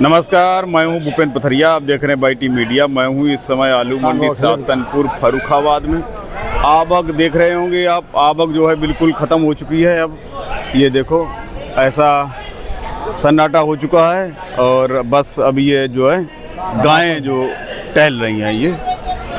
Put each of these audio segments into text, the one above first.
नमस्कार, मैं हूं भूपेंद्र पथरिया। आप देख रहे हैं बाई टी मीडिया। मैं हूं इस समय आलू मंडी सातनपुर फर्रुखाबाद में। आवक देख रहे होंगे आप, आवक जो है बिल्कुल ख़त्म हो चुकी है। अब ये देखो ऐसा सन्नाटा हो चुका है और बस अब ये जो है गायें जो टहल रही हैं ये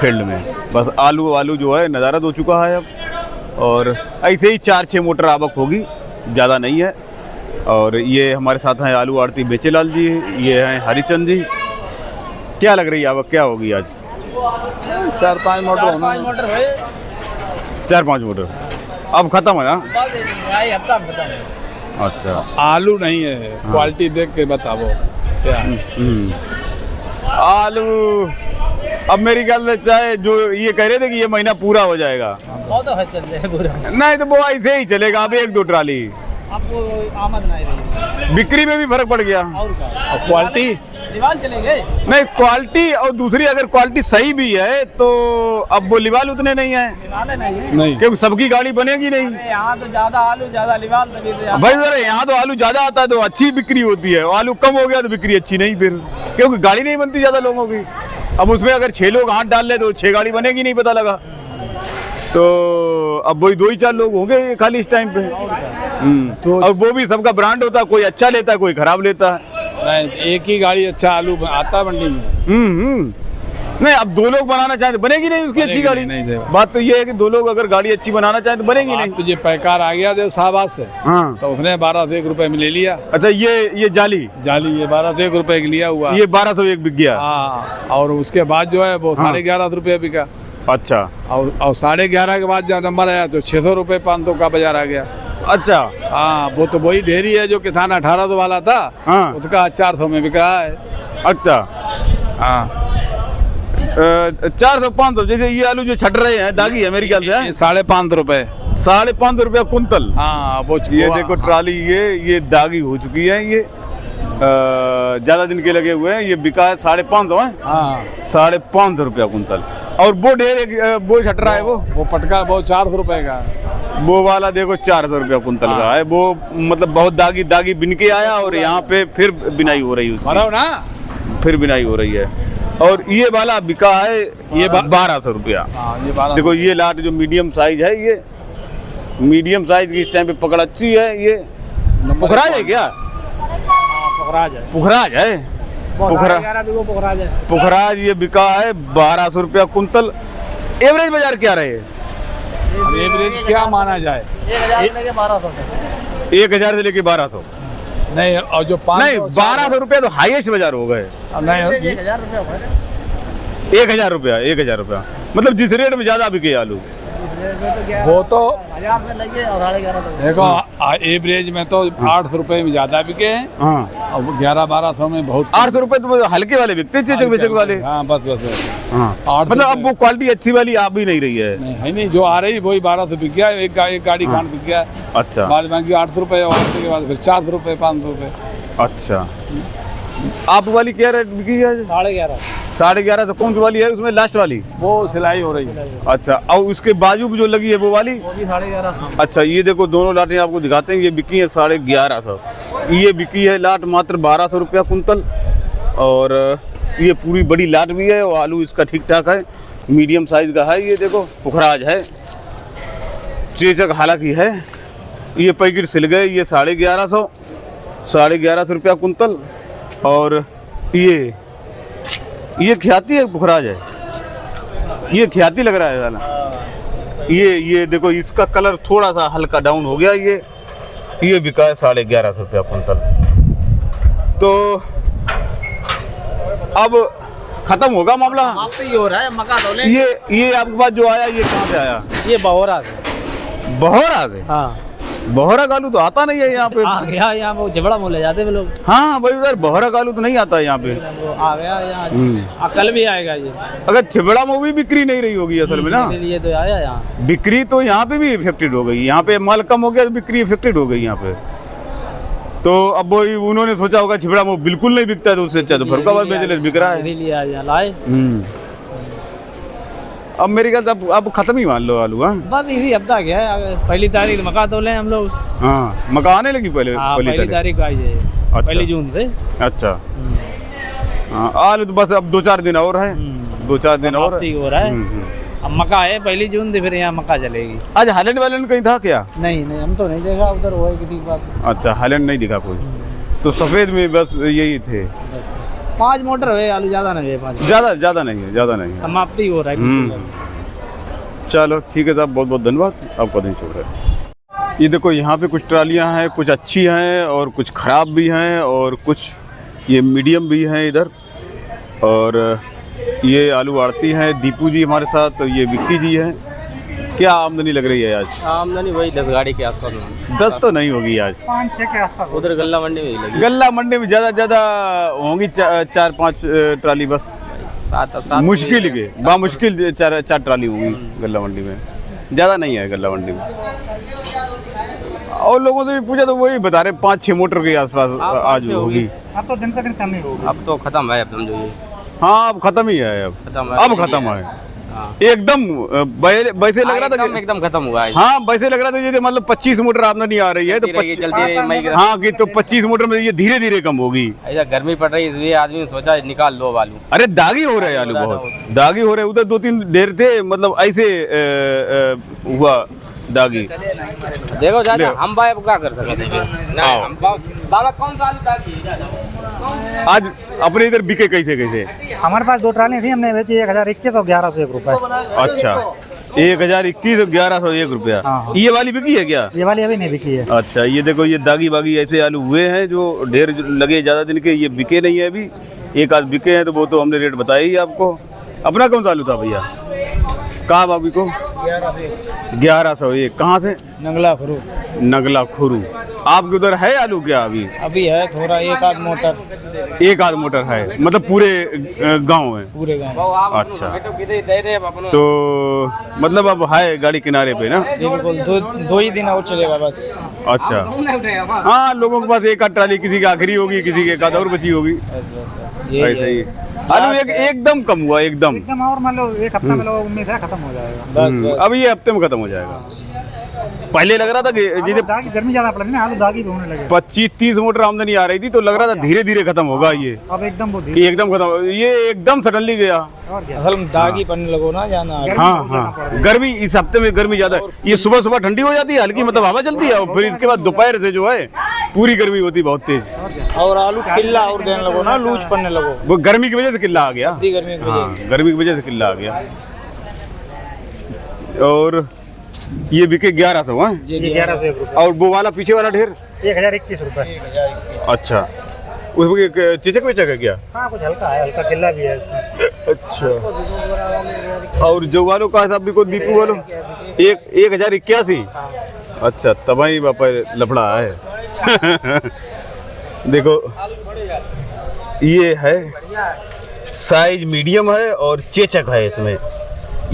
फील्ड में, बस आलू जो है नज़ारत हो चुका है अब। और ऐसे ही 4-6 मोटर आवक होगी, ज़्यादा नहीं है। और ये हमारे साथ हैं आलू आड़ती बेचेलाल जी, ये हैं हरिचंद जी। क्या लग रही है आवक, क्या होगी आज? 4-5 मोटर होना। 4-5 मोटर अब ख़त्म है ना? अच्छा, आलू नहीं है, क्वालिटी देख के बताओ क्या है। आलू अब मेरी ख्याल से चाहे जो ये कह रहे थे कि ये महीना पूरा हो जाएगा, नहीं तो वो ऐसे ही चलेगा। अब 1-2 ट्राली आपको आमद नहीं रही, बिक्री में भी फर्क पड़ गया। और क्वालिटी दीवान चले गए नहीं, क्वालिटी और दूसरी अगर क्वालिटी सही भी है तो अब वो लिवाल उतने नहीं है, दीवाने नहीं है। नहीं, क्योंकि सबकी गाड़ी बनेगी नहीं। अरे यहाँ तो ज्यादा आलू ज्यादा लिवाल तभी तो भाई जरा यहाँ तो आलू ज्यादा आता है तो अच्छी बिक्री होती है, आलू कम हो गया तो बिक्री अच्छी नहीं, फिर क्योंकि गाड़ी नहीं बनती ज्यादा लोगों की। अब उसमें अगर 6 लोग हाथ डाल ले तो 6 गाड़ी बनेगी नहीं, पता लगा। तो अब वही 2-4 लोग होंगे खाली इस टाइम पे। तो अब वो भी सबका ब्रांड होता है, कोई अच्छा लेता है कोई खराब लेता है। नहीं, एक ही गाड़ी अच्छा आलू आता है मंडी में। नहीं, अब 2 लोग बनाना चाहें तो बनेगी नहीं उसकी अच्छी गाड़ी। नहीं, बात तो ये है कि 2 लोग अगर गाड़ी अच्छी बनाना चाहें तो बनेगी नहीं। तुझे पैकार आ गया देव शाहबाद से, हाँ, तो उसने 1201 रुपए में ले लिया। अच्छा, ये जाली ये 1201 रुपए की लिया हुआ। ये 1201 बिक गया। हाँ, और उसके बाद जो है वो 11.5 रुपये बिका। अच्छा, और 11.5 के बाद जब नंबर आया तो 600 रुपये 500 का बाजार आ गया। अच्छा, हाँ, वो तो वही ढेरी है जो किसान 1800 वाला था, हाँ, उसका 400 में बिक रहा है। अच्छा, हाँ, 400-500 जैसे ये आलू जो छट रहे हैं दागी है मेरे ख्याल से, 550 रुपए। 550 रुपया कुंतल। हाँ, वो ये देखो ट्राली ये दागी हो चुकी है। ये ज्यादा दिन के लगे हुए हैं। ये बिका है 550 है। हाँ, 550 रुपया कुंतल। और वो ढेर वो छट रहा है वो पटका वो 400 रुपए का। वो वाला देखो 400 रुपया कुंतल का है। वो मतलब बहुत दागी बिन के आया और यहाँ पे फिर बिनाई हो रही है उसकी, ना, फिर बिनाई हो रही है। और ये वाला बिका है ये 1200 रुपया। ये 12 देखो ये लाट जो मीडियम साइज है, ये मीडियम साइज की इस टाइम पे पकड़ अच्छी है। ये पुखराज है क्या? पुखराज है, पुखराज है, पुखराज ये बिका है 1200 रुपया कुंतल। एवरेज बाजार क्या रहे? अब एवरेज क्या माना जाए? 1000 से लेके 1200 तक। 1000 से लेके 1200 नहीं, और जो 500 नहीं, 1200 रुपया तो हाईएस्ट बाजार हो गए। नहीं, 1000 रुपया 1000 रुपया, 1000 रुपया मतलब जिस रेट में ज्यादा बिके आलू। वो तो 1000 से लेके और 1150 तक। देखो एवरेज में तो 800 रुपए में ज्यादा बिके हैं। हाँ, और 1100-1200 में बहुत 800 रुपए तो हल्के वाले बिकते हैं, चेचक बेचक वाले। हाँ, बस। हाँ, 800 मतलब अब वो क्वालिटी अच्छी वाली आ भी नहीं रही है। नहीं है, नहीं, जो आ रही वही 1200 बिक गया। एक गाड़ी खान बिक गया। अच्छा, बाद बाकी 800 रुपए और उसके बाद फिर 400 रुपए 500 रुपए। अच्छा, आप वाली क्या रेट बिकी है? 11.5। 1150 कौन सी वाली है उसमें लास्ट वाली? वो सिलाई हो रही है। अच्छा, और उसके बाजू भी जो लगी है वो वाली? वो भी 11.5। अच्छा, ये देखो दोनों लाटें आपको दिखाते हैं। ये बिकी है 1150। ये बिकी है लाट मात्र 1200 रुपया कुंतल। और ये पूरी बड़ी लाट भी है और आलू इसका ठीक ठाक है, मीडियम साइज का है। ये देखो पुखराज है, चेचक हालांकि है। ये पैकेट सिल गए, ये 1150 रुपया कुंतल। और ये ख्याति है, पुखराज है, ये ख्याति लग रहा है साला। ये देखो इसका कलर थोड़ा सा हल्का डाउन हो गया। ये बिका है 1150 रुपया कुंतल। तो अब खत्म होगा मामला। अब तो ये हो रहा है मका तोले। ये आपके पास जो आया ये कहाँ से आया? ये बहोरा से। बहोरा से? हाँ, बहोरा आलू तो आता नहीं है यहाँ पे। आ गया यहाँ वो झबड़ा मोल ले जाते हैं लोग। हाँ भाई यार, बहोरा आलू तो नहीं आता है यहाँ पे। वो आ गया यहाँ, कल भी आएगा ये। अगर छिबड़ा में भी बिक्री नहीं रही होगी असल में ना, ये तो आया यहाँ। बिक्री तो यहाँ पे भी इफेक्टेड हो गई। यहाँ पे माल कम हो गया तो बिक्री इफेक्टेड हो गई यहाँ पे। तो अब वही उन्होंने सोचा होगा छिबड़ा में बिल्कुल नहीं बिकता है तो उससे अच्छा तो फर्रुखाबाद बेच ले, बिक रहा है। इसीलिए आज यहाँ लाए। अब मेरे ख्याल से अब खत्म ही मान लो आलू। हाँ, बस इसी हफ्ता क्या है, पहली तारीख मका तोले हम लोग। हाँ, मका आने लगी पहले पहली तारीख आई है, अच्छा। 1 जून से। अच्छा, हाँ, आलू तो बस अब 2-4 दिन और है, 2-4 दिन और समाप्ति हो रहा है। अब मक्का है 1 जून से, फिर यहाँ मक्का चलेगी। आज हालैंड वालैंड कहीं था क्या? नहीं नहीं, हम तो नहीं देखा उधर, वो है किसी की बात। अच्छा, हालैंड नहीं दिखा कोई, तो सफ़ेद में बस यही थे। 5 मोटर है आलू, ज़्यादा नहीं है 5। ज़्यादा नहीं है, ज़्यादा नहीं है। समाप्ति हो रहा है। चलो ठीक है साहब, बहुत बहुत धन्यवाद, आपका दिन शुभ रहे। ये देखो यहाँ पे कुछ ट्रालियाँ हैं, कुछ अच्छी हैं और कुछ ख़राब भी हैं और कुछ ये मीडियम भी हैं इधर। और ये आलू आड़ती हैं दीपू जी हमारे साथ, तो ये विक्की जी हैं। क्या आमदनी लग रही है आज? आमदनी वही 10 गाड़ी के आसपास में। 10 तो नहीं होगी आज, 5-6 के आसपास। उधर गल्ला मंडी में ही लगी। गल्ला मंडी में ज़्यादा होंगी 4-5 ट्राली बस, 7 मुश्किल के बामुश्किल 4 ट्राली होंगी गल्ला मंडी में, ज़्यादा नहीं है गल्ला मंडी में। और लोगों से भी पूछा तो वही बता रहे 5-6 मोटर के आसपास आज होगी। अब तो दिन पे दिन कम ही होगी। अब तो खत्म है, अब समझो ये। हाँ, अब खत्म ही है, अब खत्म है। हाँ। एकदम वैसे लग रहा था कि एकदम खत्म हुआ है। हाँ, वैसे लग रहा था जैसे मतलब 25 मोटर आमदनी आ रही है तो चलती रही। हाँ, कि तो 25 मोटर में ये धीरे धीरे कम होगी। ऐसा गर्मी पड़ रही है, इसलिए आदमी ने सोचा निकाल लो आलू। अरे दागी हो रहे हैं आलू, बहुत दागी हो रहे हैं। उधर 2-3 ढेर थे, मतलब ऐसे हुआ दागी। देखो ज्यादा हम भाई क्या कर सकते हैं, हम बाबा कौन सा आलू दागी है? आज अपने इधर बिके कैसे? हमारे पास 2 ट्राली थी, हमने बेची 1021 और 1101 रुपए। अच्छा, 1021 और 1101 रुपया। हाँ। ये वाली बिकी है क्या? ये वाली अभी नहीं बिकी है। अच्छा, ये देखो ये दागी बागी ऐसे आलू हुए हैं जो ढेर लगे ज़्यादा दिन के, ये बिके नहीं है अभी। एक आध बिके हैं तो वो तो हमने रेट बताया ही आपको। अपना कौन सा आलू था भैया? कहाँ बाबी को? 1101। कहाँ से? नगला फरू। नगला खुरू। आपके उधर है आलू क्या अभी? अभी है थोड़ा, एक आध मोटर है, मतलब पूरे गांव में? पूरे गांव। अच्छा, तो मतलब अब है गाड़ी किनारे पे ना? बिल्कुल, 2 ही दिन और चलेगा बस। अच्छा, हाँ, लोगों के पास एक आध ट्राली, किसी की आखिरी होगी, किसी की एक आध और बची होगी, ऐसे ही। आलू एकदम कम हुआ, एकदम और मान लो 1 हफ्ता में लोग उम्मीद है खत्म हो जाएगा। बस। अब ये हफ्ते में खत्म हो जाएगा। पहले लग रहा था कि जैसे गर्मी ज्यादा पड़ रही है, आलू दागी होने लगे। 25-30 मोटर आमदनी आ रही थी तो लग रहा था धीरे धीरे खत्म होगा ये। अब एकदम कि एकदम खत्म, ये एकदम सडनली गया। असल में दागी पड़ने लगो ना जाना। हाँ, गर्मी इस हफ्ते में गर्मी ज्यादा है। ये सुबह ठंडी हो जाती है, हल्की मतलब हवा चलती है, और फिर इसके बाद दोपहर से जो है पूरी गर्मी होती है, बहुत तेज। और आलू किल्ला और देने लगो ना, लूज पड़ने लगो। वो गर्मी की वजह से किल्ला आ गया। गर्मी की वजह से किल्ला आ गया। और ये बिके 1100 है, 1101 रुपए। और वो वाला पीछे वाला ढेर 1021 रुपए। अच्छा, उसमें चिचक विचक है क्या? हाँ, कुछ हल्का है, हल्का किल्ला भी है इसमें। अच्छा, और जो वालों का हिसाब भी को दीपू वालों 1081। अच्छा, तबाही बापा लफड़ा है। देखो ये है साइज मीडियम है और चेचक है इसमें।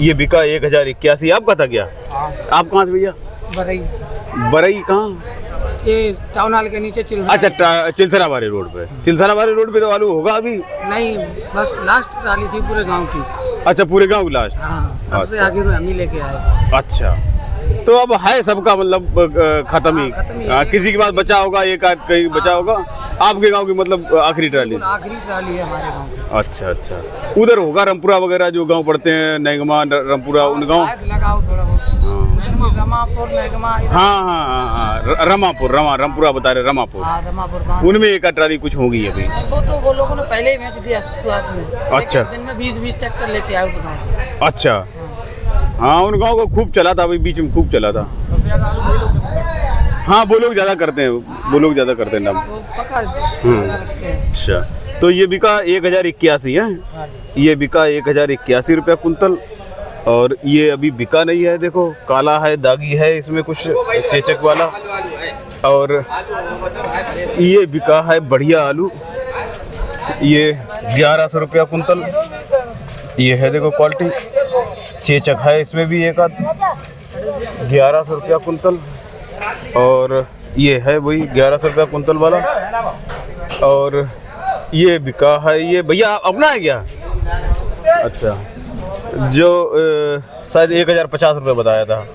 ये बिका 1081। आपका था क्या? आप कहाँ से भैया? बरई कहाँ? ये टाउन हॉल के नीचे चिल्ला। अच्छा, चिलसराबारी रोड पे। चिलसराबारी रोड पे तो आलू होगा अभी? नहीं, बस लास्ट ट्राली थी पूरे गांव की। अच्छा, पूरे गांव की लास्ट? हाँ, सबसे अच्छा। आगे हम ही लेके आए। अच्छा, तो अब है सबका मतलब खत्म ही। किसी के पास बचा होगा, एक आध कहीं बचा होगा। आपके गांव की मतलब आखिरी ट्राली? आखिरी ट्राली है हमारे गांव की। अच्छा, उधर होगा रमपुरा वगैरह जो गांव पड़ते हैं, नैगमा, रमपुरा, उन गांव। लगाओ थोड़ा बहुत। रमापुर, नैगमा। हाँ, रमापुर, रमपुरा बता रहे, रमापुर। रमापुर उनमें एक ट्राली कुछ होगी अभी। वो तो वो लोगों ने पहले ही बेच दिया शुरुआत में। अच्छा, दिन में 20 ट्रैक्टर लेके आए उस गाँव। अच्छा, हाँ, उन गाँव को खूब चला था, अभी बीच में खूब चला था। हाँ, वो लोग ज़्यादा करते हैं, नाम। अच्छा, तो ये बिका 1081 है। ये बिका 1081 रुपया कुंतल। और ये अभी बिका नहीं है, देखो काला है, दागी है, इसमें कुछ चेचक वाला। और ये बिका है बढ़िया आलू, ये 1100 रुपया कुंतल। ये है देखो क्वालिटी, चेचक है इसमें भी एक आध, 1100 रुपया कुंतल। और ये है वही 1100 रुपया कुंतल वाला। और ये बिका है, ये भैया अपना है क्या? अच्छा, जो शायद 1050 रुपये बताया था,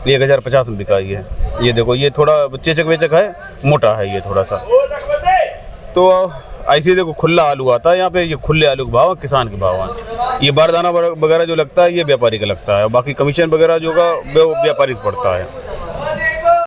1050 में बिका ये देखो, ये थोड़ा चेचक वेचक है, मोटा है ये थोड़ा सा। तो ऐसे देखो खुला आलू आता है यहाँ पे, ये खुले आलू के भाव किसान के भाव हैं। ये बारदाना वगैरह जो लगता है ये व्यापारी का लगता है, बाकी कमीशन वगैरह जो का वो व्यापारी को पड़ता है।